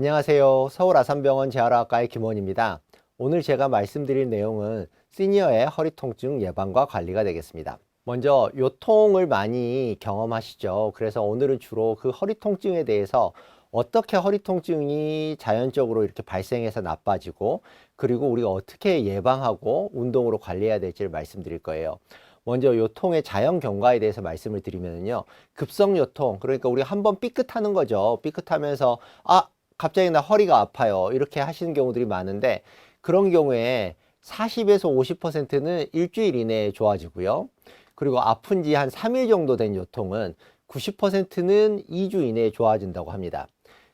안녕하세요. 서울 아산병원 재활학과의 김원입니다. 오늘 제가 말씀드릴 내용은 시니어의 허리 통증 예방과 관리가 되겠습니다. 먼저 요통을 많이 경험하시죠. 그래서 오늘은 주로 그 허리 통증에 대해서 어떻게 허리 통증이 자연적으로 이렇게 발생해서 나빠지고, 그리고 우리가 어떻게 예방하고 운동으로 관리해야 될지를 말씀드릴 거예요. 먼저 요통의 자연 경과에 대해서 말씀을 드리면요, 급성 요통, 그러니까 우리 한번 삐끗하는 거죠. 삐끗하면서 갑자기 나 허리가 아파요, 이렇게 하시는 경우들이 많은데, 그런 경우에 40에서 50%는 일주일 이내에 좋아지고요. 그리고 아픈 지 한 3일 정도 된 요통은 90%는 2주 이내에 좋아진다고 합니다.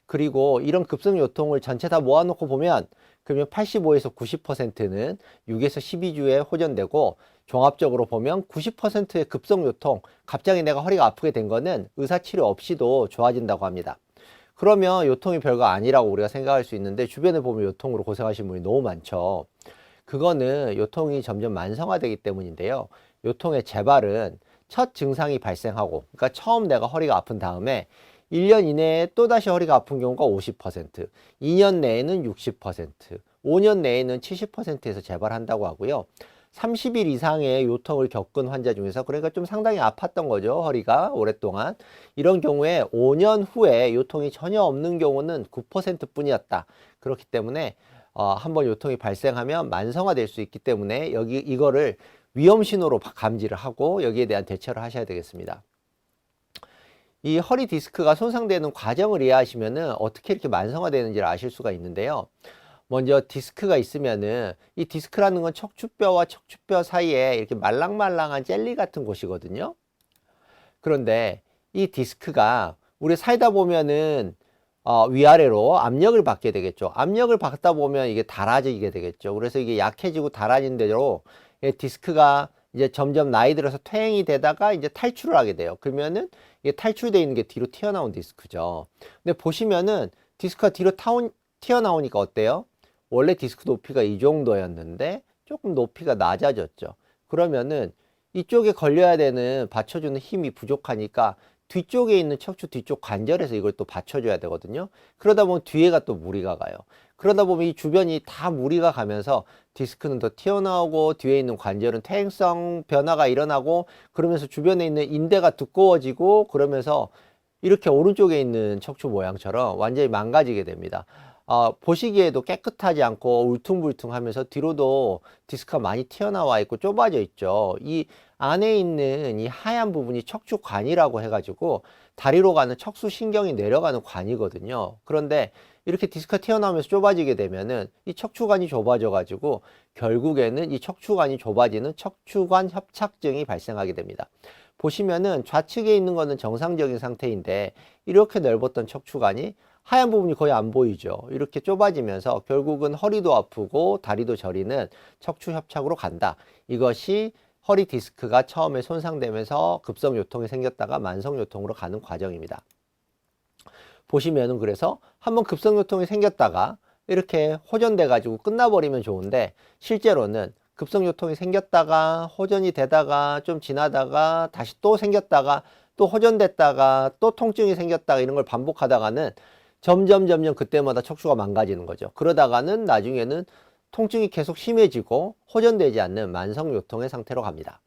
그리고 이런 급성 요통을 전체 다 모아놓고 보면, 그러면 85에서 90%는 6에서 12주에 호전되고, 종합적으로 보면 90%의 급성 요통, 갑자기 내가 허리가 아프게 된 거는 의사치료 없이도 좋아진다고 합니다. 그러면 요통이 별거 아니라고 우리가 생각할 수 있는데, 주변에 보면 요통으로 고생하시는 분이 너무 많죠. 그거는 요통이 점점 만성화되기 때문인데요. 요통의 재발은 첫 증상이 발생하고, 그러니까 처음 내가 허리가 아픈 다음에 1년 이내에 또다시 허리가 아픈 경우가 50%, 2년 내에는 60%, 5년 내에는 70%에서 재발한다고 하고요. 30일 이상의 요통을 겪은 환자 중에서, 그러니까 좀 상당히 아팠던 거죠, 허리가 오랫동안. 이런 경우에 5년 후에 요통이 전혀 없는 경우는 9% 뿐이었다. 그렇기 때문에 한번 요통이 발생하면 만성화될 수 있기 때문에 이거를 위험 신호로 감지를 하고 여기에 대한 대처를 하셔야 되겠습니다. 이 허리 디스크가 손상되는 과정을 이해하시면은 어떻게 이렇게 만성화되는지를 아실 수가 있는데요. 먼저 디스크가 있으면은, 이 디스크라는 건 척추뼈와 척추뼈 사이에 이렇게 말랑말랑한 젤리 같은 곳이거든요. 그런데 이 디스크가 우리 살다 보면은 위아래로 압력을 받게 되겠죠. 압력을 받다 보면 이게 닳아지게 되겠죠. 그래서 이게 약해지고 닳아진 대로 디스크가 이제 점점 나이 들어서 퇴행이 되다가 이제 탈출을 하게 돼요. 그러면은 이게 탈출되어 있는 게 뒤로 튀어나온 디스크죠. 근데 보시면은 디스크가 뒤로 튀어나오니까 어때요? 원래 디스크 높이가 이 정도였는데 조금 높이가 낮아졌죠. 그러면은 이쪽에 걸려야 되는 받쳐주는 힘이 부족하니까 뒤쪽에 있는 척추 뒤쪽 관절에서 이걸 또 받쳐줘야 되거든요. 그러다 보면 뒤에가 또 무리가 가요. 그러다 보면 이 주변이 다 무리가 가면서 디스크는 더 튀어나오고, 뒤에 있는 관절은 퇴행성 변화가 일어나고, 그러면서 주변에 있는 인대가 두꺼워지고, 그러면서 이렇게 오른쪽에 있는 척추 모양처럼 완전히 망가지게 됩니다. 보시기에도 깨끗하지 않고 울퉁불퉁하면서 뒤로도 디스크가 많이 튀어나와 있고 좁아져 있죠. 이 안에 있는 이 하얀 부분이 척추관이라고 해가지고 다리로 가는 척수신경이 내려가는 관이거든요. 그런데 이렇게 디스크가 튀어나오면서 좁아지게 되면은 이 척추관이 좁아져 가지고 결국에는 이 척추관이 좁아지는 척추관 협착증이 발생하게 됩니다. 보시면은 좌측에 있는 거는 정상적인 상태인데, 이렇게 넓었던 척추관이 하얀 부분이 거의 안 보이죠. 이렇게 좁아지면서 결국은 허리도 아프고 다리도 저리는 척추 협착으로 간다. 이것이 허리 디스크가 처음에 손상되면서 급성 요통이 생겼다가 만성 요통으로 가는 과정입니다. 보시면은, 그래서 한번 급성 요통이 생겼다가 이렇게 호전돼 가지고 끝나버리면 좋은데, 실제로는 급성 요통이 생겼다가 호전이 되다가 좀 지나다가 다시 또 생겼다가 또 호전됐다가 또 통증이 생겼다가 이런 걸 반복하다가는 점점 그때마다 척추가 망가지는 거죠. 그러다가는 나중에는 통증이 계속 심해지고 호전되지 않는 만성 요통의 상태로 갑니다.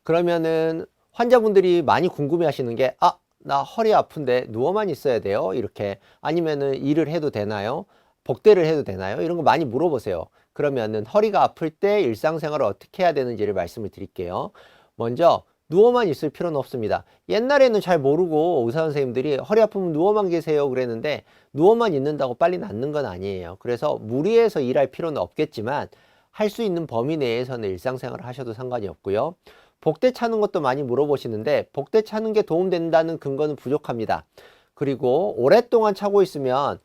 그러면은 환자분들이 많이 궁금해 하시는 게, 나 허리 아픈데 누워만 있어야 돼요? 이렇게. 아니면은 일을 해도 되나요? 복대를 해도 되나요? 이런 거 많이 물어보세요. 그러면은 허리가 아플 때 일상생활을 어떻게 해야 되는지를 말씀을 드릴게요. 먼저 누워만 있을 필요는 없습니다. 옛날에는 잘 모르고 의사 선생님들이 허리 아프면 누워만 계세요 그랬는데, 누워만 있는다고 빨리 낫는 건 아니에요. 그래서 무리해서 일할 필요는 없겠지만 할 수 있는 범위 내에서는 일상생활을 하셔도 상관이 없고요. 복대 차는 것도 많이 물어보시는데, 복대 차는 게 도움된다는 근거는 부족합니다. 그리고 오랫동안 차고 있으면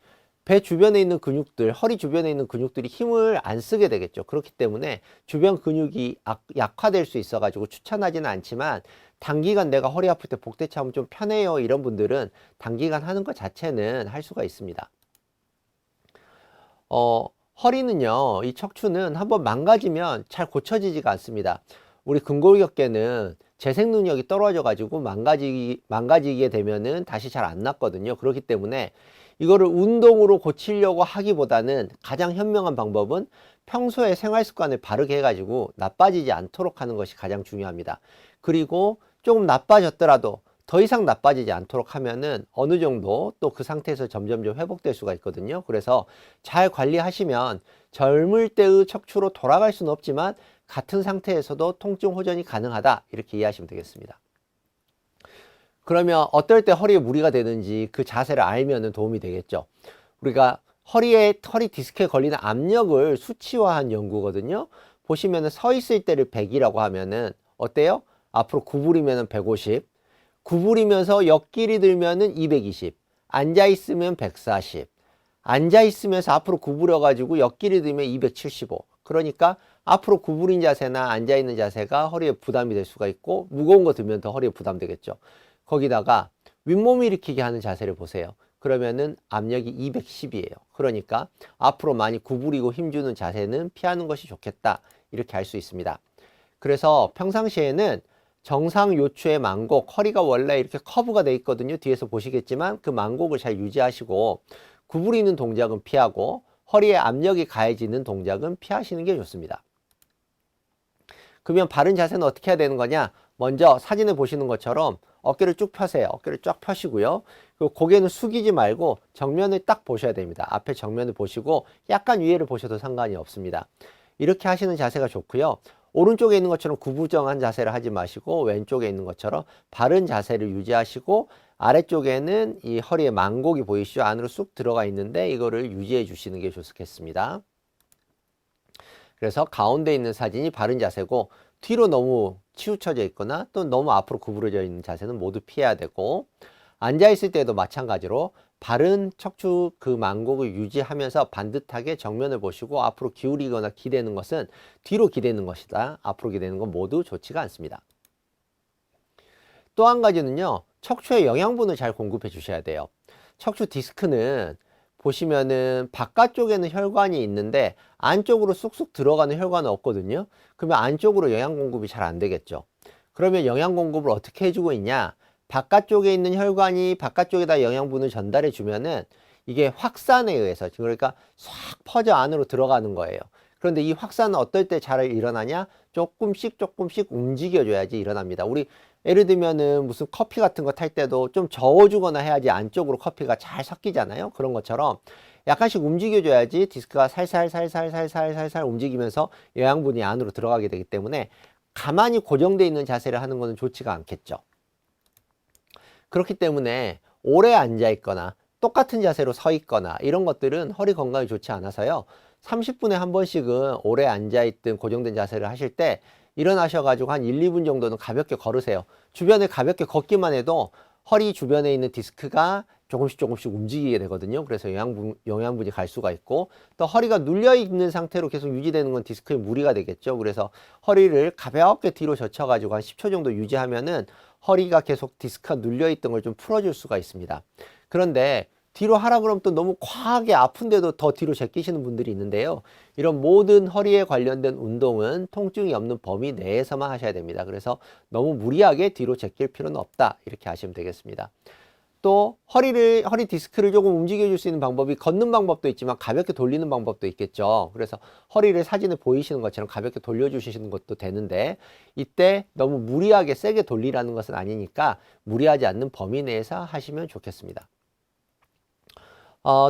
배 주변에 있는 근육들, 허리 주변에 있는 근육들이 힘을 안 쓰게 되겠죠. 그렇기 때문에 주변 근육이 약화될 수 있어 가지고 추천하지는 않지만, 단기간 내가 허리 아플 때 복대 차면 좀 편해요 이런 분들은 단기간 하는 것 자체는 할 수가 있습니다. 허리는요, 이 척추는 한번 망가지면 잘 고쳐지지가 않습니다. 우리 근골격계는 재생 능력이 떨어져 가지고 망가지게 되면은 다시 잘 안 낫거든요. 그렇기 때문에 이거를 운동으로 고치려고 하기보다는 가장 현명한 방법은 평소에 생활 습관을 바르게 해가지고 나빠지지 않도록 하는 것이 가장 중요합니다. 그리고 조금 나빠졌더라도 더 이상 나빠지지 않도록 하면은 어느 정도 또 그 상태에서 점점 회복될 수가 있거든요. 그래서 잘 관리하시면 젊을 때의 척추로 돌아갈 수는 없지만 같은 상태에서도 통증 호전이 가능하다, 이렇게 이해하시면 되겠습니다. 그러면 어떨 때 허리에 무리가 되는지 그 자세를 알면 도움이 되겠죠. 우리가 허리 디스크에 걸리는 압력을 수치화한 연구거든요. 보시면은 서 있을 때를 100이라고 하면은 어때요? 앞으로 구부리면은 150, 구부리면서 옆길이 들면은 220, 앉아 있으면 140, 앉아 있으면서 앞으로 구부려 가지고 옆길이 들면 275. 그러니까 앞으로 구부린 자세나 앉아 있는 자세가 허리에 부담이 될 수가 있고, 무거운 거 들면 더 허리에 부담되겠죠. 거기다가 윗몸 일으키게 하는 자세를 보세요. 그러면은 압력이 210이에요. 그러니까 앞으로 많이 구부리고 힘주는 자세는 피하는 것이 좋겠다, 이렇게 할 수 있습니다. 그래서 평상시에는 정상 요추의 만곡, 허리가 원래 이렇게 커브가 돼 있거든요. 뒤에서 보시겠지만 그 만곡을 잘 유지하시고, 구부리는 동작은 피하고 허리에 압력이 가해지는 동작은 피하시는 게 좋습니다. 그러면 바른 자세는 어떻게 해야 되는 거냐? 먼저 사진을 보시는 것처럼 어깨를 쭉 펴세요. 어깨를 쫙 펴시고요. 그리고 고개는 숙이지 말고 정면을 딱 보셔야 됩니다. 앞에 정면을 보시고 약간 위에를 보셔도 상관이 없습니다. 이렇게 하시는 자세가 좋고요. 오른쪽에 있는 것처럼 구부정한 자세를 하지 마시고 왼쪽에 있는 것처럼 바른 자세를 유지하시고, 아래쪽에는 이 허리에 만곡이 보이시죠? 안으로 쑥 들어가 있는데 이거를 유지해 주시는 게 좋겠습니다. 그래서 가운데 있는 사진이 바른 자세고, 뒤로 너무 치우쳐져 있거나 또 너무 앞으로 구부러져 있는 자세는 모두 피해야 되고, 앉아 있을 때도 마찬가지로 바른 척추 그 만곡을 유지하면서 반듯하게 정면을 보시고, 앞으로 기울이거나 기대는 것은 뒤로 기대는 것이다, 앞으로 기대는 건 모두 좋지가 않습니다. 또 한 가지는요, 척추에 영양분을 잘 공급해 주셔야 돼요. 척추 디스크는 보시면은 바깥쪽에는 혈관이 있는데 안쪽으로 쑥쑥 들어가는 혈관은 없거든요. 그러면 안쪽으로 영양 공급이 잘 안 되겠죠. 그러면 영양 공급을 어떻게 해주고 있냐? 바깥쪽에 있는 혈관이 바깥쪽에다 영양분을 전달해 주면은 이게 확산에 의해서, 그러니까 싹 퍼져 안으로 들어가는 거예요. 그런데 이 확산은 어떨 때 잘 일어나냐? 조금씩 움직여줘야지 일어납니다. 우리 예를 들면은 무슨 커피 같은 거 탈 때도 좀 저어주거나 해야지 안쪽으로 커피가 잘 섞이잖아요. 그런 것처럼 약간씩 움직여줘야지 디스크가 살살 움직이면서 영양분이 안으로 들어가게 되기 때문에 가만히 고정되어 있는 자세를 하는 것은 좋지가 않겠죠. 그렇기 때문에 오래 앉아 있거나 똑같은 자세로 서 있거나 이런 것들은 허리 건강에 좋지 않아서요. 30분에 한 번씩은 오래 앉아 있든 고정된 자세를 하실 때 일어나셔가지고 한 1, 2분 정도는 가볍게 걸으세요. 주변에 가볍게 걷기만 해도 허리 주변에 있는 디스크가 조금씩 움직이게 되거든요. 그래서 영양분이 갈 수가 있고, 또 허리가 눌려 있는 상태로 계속 유지되는 건 디스크에 무리가 되겠죠. 그래서 허리를 가볍게 뒤로 젖혀가지고 한 10초 정도 유지하면은 허리가 계속 디스크가 눌려 있던 걸 좀 풀어줄 수가 있습니다. 그런데 뒤로 하라 그러면 또 너무 과하게 아픈데도 더 뒤로 제끼시는 분들이 있는데요. 이런 모든 허리에 관련된 운동은 통증이 없는 범위 내에서만 하셔야 됩니다. 그래서 너무 무리하게 뒤로 제낄 필요는 없다, 이렇게 하시면 되겠습니다. 또 허리 디스크를 조금 움직여 줄 수 있는 방법이 걷는 방법도 있지만 가볍게 돌리는 방법도 있겠죠. 그래서 허리를 사진에 보이시는 것처럼 가볍게 돌려주시는 것도 되는데, 이때 너무 무리하게 세게 돌리라는 것은 아니니까 무리하지 않는 범위 내에서 하시면 좋겠습니다.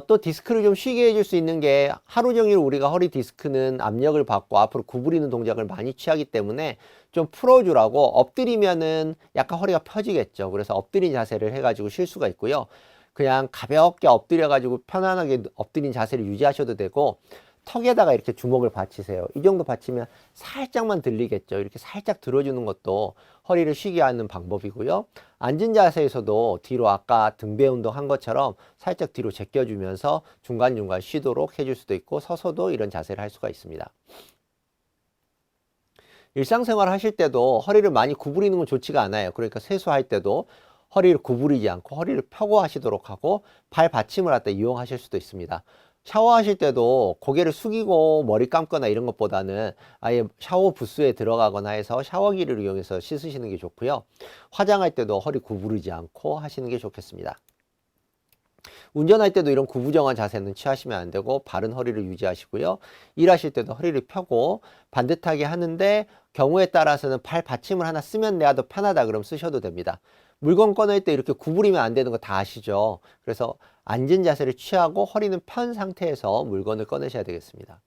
또 디스크를 좀 쉬게 해줄 수 있는 게, 하루 종일 우리가 허리 디스크는 압력을 받고 앞으로 구부리는 동작을 많이 취하기 때문에 좀 풀어주라고 엎드리면은 약간 허리가 펴지겠죠. 그래서 엎드린 자세를 해가지고 쉴 수가 있고요. 그냥 가볍게 엎드려가지고 편안하게 엎드린 자세를 유지하셔도 되고, 턱에다가 이렇게 주먹을 받치세요. 이 정도 받치면 살짝만 들리겠죠. 이렇게 살짝 들어주는 것도 허리를 쉬게 하는 방법이고요. 앉은 자세에서도 뒤로 아까 등배 운동 한 것처럼 살짝 뒤로 제껴주면서 중간중간 쉬도록 해줄 수도 있고, 서서도 이런 자세를 할 수가 있습니다. 일상생활 하실 때도 허리를 많이 구부리는 건 좋지가 않아요. 그러니까 세수할 때도 허리를 구부리지 않고 허리를 펴고 하시도록 하고, 발 받침을 갖다 이용하실 수도 있습니다. 샤워하실 때도 고개를 숙이고 머리 감거나 이런 것보다는 아예 샤워 부스에 들어가거나 해서 샤워기를 이용해서 씻으시는 게 좋고요. 화장할 때도 허리 구부리지 않고 하시는 게 좋겠습니다. 운전할 때도 이런 구부정한 자세는 취하시면 안 되고 바른 허리를 유지하시고요. 일하실 때도 허리를 펴고 반듯하게 하는데 경우에 따라서는 발 받침을 하나 쓰면 내가 더 편하다 그럼 쓰셔도 됩니다. 물건 꺼낼 때 이렇게 구부리면 안 되는 거 다 아시죠? 그래서 앉은 자세를 취하고 허리는 편 상태에서 물건을 꺼내셔야 되겠습니다.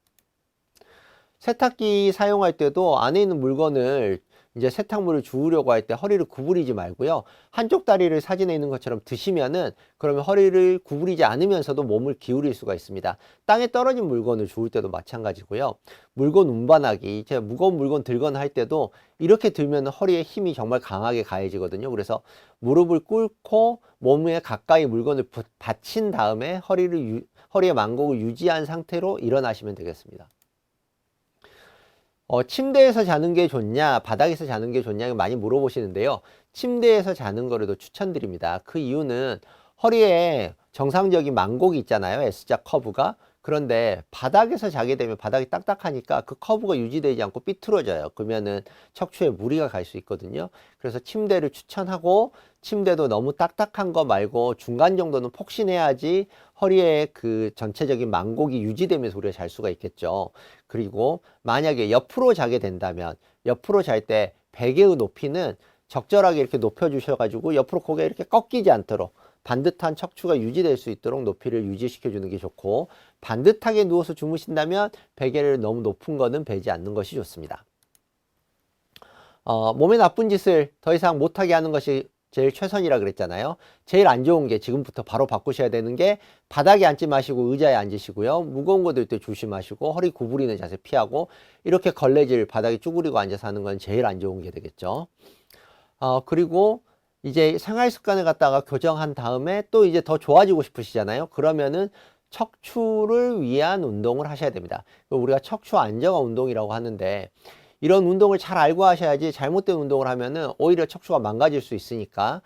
세탁기 사용할 때도 안에 있는 물건을 이제 세탁물을 주우려고 할 때 허리를 구부리지 말고요. 한쪽 다리를 사진에 있는 것처럼 드시면은 그러면 허리를 구부리지 않으면서도 몸을 기울일 수가 있습니다. 땅에 떨어진 물건을 주울 때도 마찬가지고요. 물건 운반하기, 이제 무거운 물건 들거나 할 때도 이렇게 들면 허리에 힘이 정말 강하게 가해지거든요. 그래서 무릎을 꿇고 몸에 가까이 물건을 받친 다음에 허리의 만곡을 유지한 상태로 일어나시면 되겠습니다. 침대에서 자는 게 좋냐, 바닥에서 자는 게 좋냐 많이 물어보시는데요. 침대에서 자는 거라도 추천드립니다. 그 이유는 허리에 정상적인 만곡이 있잖아요. S자 커브가. 그런데 바닥에서 자게 되면 바닥이 딱딱하니까 그 커브가 유지되지 않고 삐뚤어져요. 그러면은 척추에 무리가 갈 수 있거든요. 그래서 침대를 추천하고 침대도 너무 딱딱한 거 말고 중간 정도는 폭신해야지 허리에 그 전체적인 만곡이 유지되면서 우리가 잘 수가 있겠죠. 그리고 만약에 옆으로 자게 된다면 옆으로 잘 때 베개의 높이는 적절하게 이렇게 높여 주셔 가지고 옆으로 고개 이렇게 꺾이지 않도록 반듯한 척추가 유지될 수 있도록 높이를 유지시켜 주는 게 좋고, 반듯하게 누워서 주무신다면 베개를 너무 높은 거는 베지 않는 것이 좋습니다. 몸에 나쁜 짓을 더 이상 못하게 하는 것이 제일 최선이라 그랬잖아요. 제일 안 좋은 게 지금부터 바로 바꾸셔야 되는 게 바닥에 앉지 마시고 의자에 앉으시고요. 무거운 거 들 때 조심하시고 허리 구부리는 자세 피하고 이렇게 걸레질 바닥에 쭈그리고 앉아서 하는 건 제일 안 좋은 게 되겠죠. 그리고 이제 생활 습관을 갖다가 교정한 다음에 또 이제 더 좋아지고 싶으시잖아요. 그러면은 척추를 위한 운동을 하셔야 됩니다. 우리가 척추 안정화 운동이라고 하는데 이런 운동을 잘 알고 하셔야지 잘못된 운동을 하면은 오히려 척추가 망가질 수 있으니까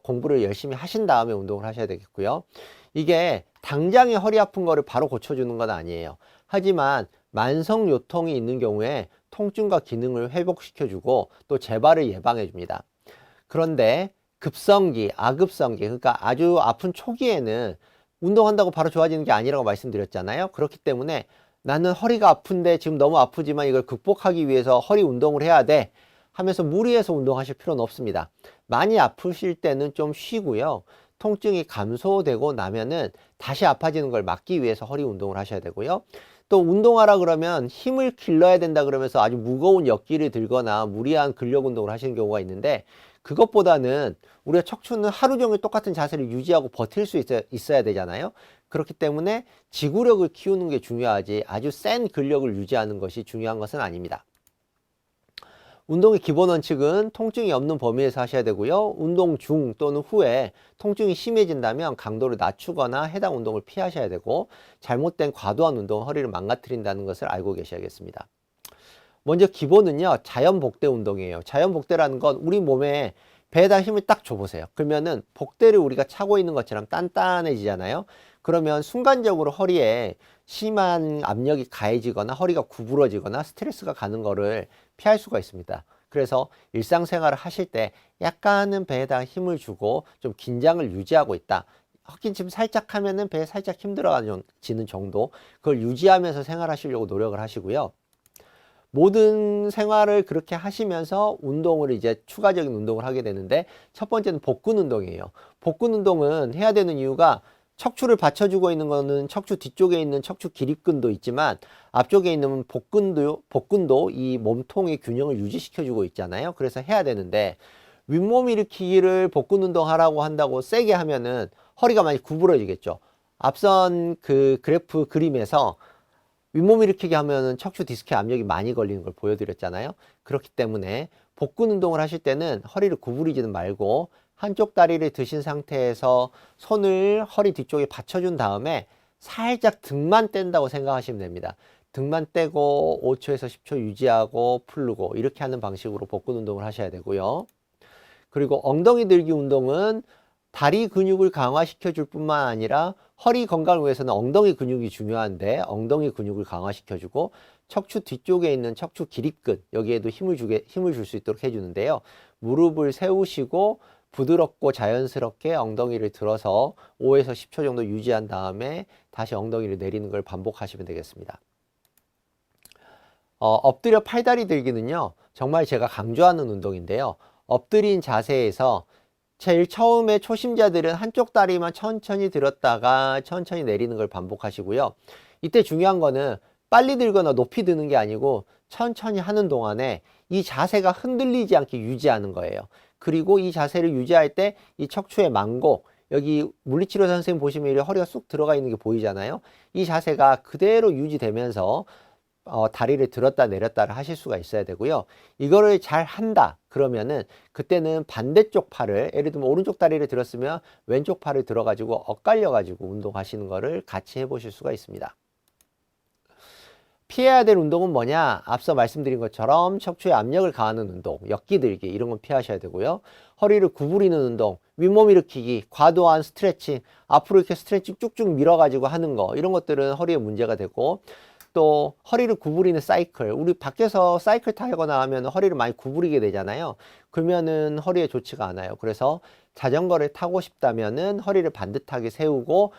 공부를 열심히 하신 다음에 운동을 하셔야 되겠고요. 이게 당장에 허리 아픈 거를 바로 고쳐주는 건 아니에요. 하지만 만성 요통이 있는 경우에 통증과 기능을 회복시켜주고 또 재발을 예방해 줍니다. 그런데 급성기, 아급성기, 그러니까 아주 아픈 초기에는 운동한다고 바로 좋아지는 게 아니라고 말씀드렸잖아요. 그렇기 때문에 나는 허리가 아픈데 지금 너무 아프지만 이걸 극복하기 위해서 허리 운동을 해야 돼 하면서 무리해서 운동하실 필요는 없습니다. 많이 아프실 때는 좀 쉬고요. 통증이 감소되고 나면은 다시 아파지는 걸 막기 위해서 허리 운동을 하셔야 되고요. 또 운동하라 그러면 힘을 길러야 된다 그러면서 아주 무거운 역기를 들거나 무리한 근력 운동을 하시는 경우가 있는데, 그것보다는 우리가 척추는 하루 종일 똑같은 자세를 유지하고 버틸 수 있어야 되잖아요. 그렇기 때문에 지구력을 키우는 게 중요하지 아주 센 근력을 유지하는 것이 중요한 것은 아닙니다. 운동의 기본 원칙은 통증이 없는 범위에서 하셔야 되고요. 운동 중 또는 후에 통증이 심해진다면 강도를 낮추거나 해당 운동을 피하셔야 되고, 잘못된 과도한 운동은 허리를 망가뜨린다는 것을 알고 계셔야겠습니다. 먼저 기본은요, 자연복대 운동이에요. 자연복대라는 건 우리 몸에 배에다 힘을 딱 줘보세요. 그러면은 복대를 우리가 차고 있는 것처럼 단단해지잖아요. 그러면 순간적으로 허리에 심한 압력이 가해지거나 허리가 구부러지거나 스트레스가 가는 거를 피할 수가 있습니다. 그래서 일상생활을 하실 때 약간은 배에다 힘을 주고 좀 긴장을 유지하고 있다. 헛기침 살짝 하면은 배에 살짝 힘들어지는 정도, 그걸 유지하면서 생활하시려고 노력을 하시고요. 모든 생활을 그렇게 하시면서 운동을 이제 추가적인 운동을 하게 되는데, 첫 번째는 복근 운동이에요. 복근 운동은 해야 되는 이유가 척추를 받쳐주고 있는 거는 척추 뒤쪽에 있는 척추 기립근도 있지만 앞쪽에 있는 복근도 이 몸통의 균형을 유지시켜주고 있잖아요. 그래서 해야 되는데, 윗몸 일으키기를 복근 운동 하라고 한다고 세게 하면은 허리가 많이 구부러지겠죠. 앞선 그 그래프 그림에서 윗몸 일으키기 하면은 척추 디스크에 압력이 많이 걸리는 걸 보여드렸잖아요. 그렇기 때문에 복근 운동을 하실 때는 허리를 구부리지는 말고 한쪽 다리를 드신 상태에서 손을 허리 뒤쪽에 받쳐준 다음에 살짝 등만 뗀다고 생각하시면 됩니다. 등만 떼고 5초에서 10초 유지하고 풀고 이렇게 하는 방식으로 복근 운동을 하셔야 되고요. 그리고 엉덩이 들기 운동은 다리 근육을 강화시켜 줄 뿐만 아니라 허리 건강을 위해서는 엉덩이 근육이 중요한데 엉덩이 근육을 강화시켜 주고 척추 뒤쪽에 있는 척추 기립근, 여기에도 힘을 줄 수 있도록 해주는데요. 무릎을 세우시고 부드럽고 자연스럽게 엉덩이를 들어서 5에서 10초 정도 유지한 다음에 다시 엉덩이를 내리는 걸 반복하시면 되겠습니다. 엎드려 팔다리 들기는요, 정말 제가 강조하는 운동인데요. 엎드린 자세에서 제일 처음에 초심자들은 한쪽 다리만 천천히 들었다가 천천히 내리는 걸 반복하시고요. 이때 중요한 거는 빨리 들거나 높이 드는 게 아니고 천천히 하는 동안에 이 자세가 흔들리지 않게 유지하는 거예요. 그리고 이 자세를 유지할 때 이 척추의 만고, 여기 물리치료 선생님 보시면 이렇게 허리가 쑥 들어가 있는 게 보이잖아요. 이 자세가 그대로 유지되면서 다리를 들었다 내렸다를 하실 수가 있어야 되고요. 이거를 잘 한다 그러면은 그때는 반대쪽 팔을, 예를 들면 오른쪽 다리를 들었으면 왼쪽 팔을 들어가지고 엇갈려 가지고 운동하시는 거를 같이 해보실 수가 있습니다. 피해야 될 운동은 뭐냐? 앞서 말씀드린 것처럼 척추에 압력을 가하는 운동, 역기 들기 이런 건 피하셔야 되고요. 허리를 구부리는 운동, 윗몸 일으키기, 과도한 스트레칭, 앞으로 이렇게 스트레칭 쭉쭉 밀어가지고 하는 거, 이런 것들은 허리에 문제가 되고, 또 허리를 구부리는 사이클, 우리 밖에서 사이클 타거나 하면 허리를 많이 구부리게 되잖아요. 그러면은 허리에 좋지가 않아요. 그래서 자전거를 타고 싶다면은 허리를 반듯하게 세우고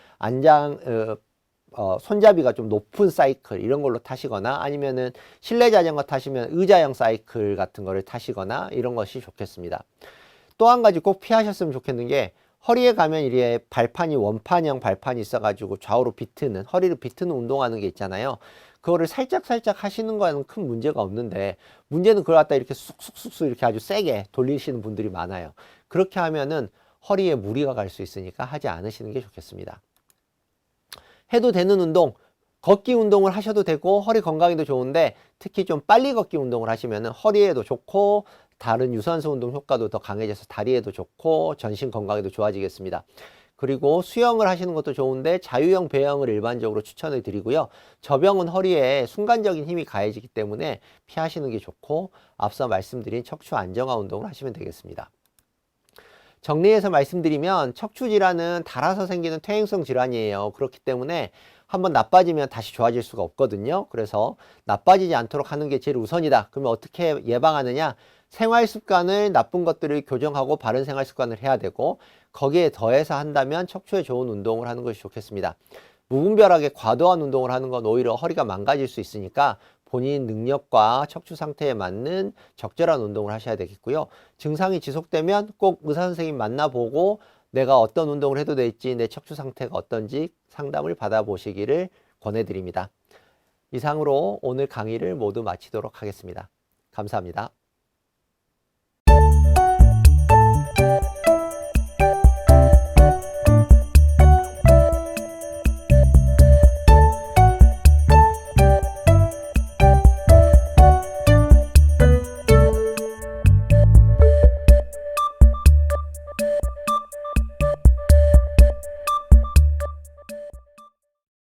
손잡이가 좀 높은 사이클 이런 걸로 타시거나, 아니면은 실내 자전거 타시면 의자형 사이클 같은 거를 타시거나 이런 것이 좋겠습니다. 또 한 가지 꼭 피하셨으면 좋겠는 게, 허리에 가면 이렇게 발판이 원판형 발판이 있어가지고 좌우로 비트는, 허리를 비트는 운동하는 게 있잖아요. 그거를 살짝 하시는 거는 큰 문제가 없는데, 문제는 그걸 갖다 이렇게 쑥쑥쑥 이렇게 아주 세게 돌리시는 분들이 많아요. 그렇게 하면은 허리에 무리가 갈 수 있으니까 하지 않으시는 게 좋겠습니다. 해도 되는 운동, 걷기 운동을 하셔도 되고 허리 건강에도 좋은데, 특히 좀 빨리 걷기 운동을 하시면은 허리에도 좋고 다른 유산소 운동 효과도 더 강해져서 다리에도 좋고 전신 건강에도 좋아지겠습니다. 그리고 수영을 하시는 것도 좋은데 자유형, 배영을 일반적으로 추천을 드리고요. 저병은 허리에 순간적인 힘이 가해지기 때문에 피하시는 게 좋고, 앞서 말씀드린 척추 안정화 운동을 하시면 되겠습니다. 정리해서 말씀드리면, 척추 질환은 달아서 생기는 퇴행성 질환이에요. 그렇기 때문에 한번 나빠지면 다시 좋아질 수가 없거든요. 그래서 나빠지지 않도록 하는 게 제일 우선이다. 그러면 어떻게 예방하느냐? 생활 습관을, 나쁜 것들을 교정하고 바른 생활 습관을 해야 되고, 거기에 더해서 한다면 척추에 좋은 운동을 하는 것이 좋겠습니다. 무분별하게 과도한 운동을 하는 건 오히려 허리가 망가질 수 있으니까 본인 능력과 척추 상태에 맞는 적절한 운동을 하셔야 되겠고요. 증상이 지속되면 꼭 의사 선생님 만나보고 내가 어떤 운동을 해도 될지, 내 척추 상태가 어떤지 상담을 받아보시기를 권해드립니다. 이상으로 오늘 강의를 모두 마치도록 하겠습니다. 감사합니다.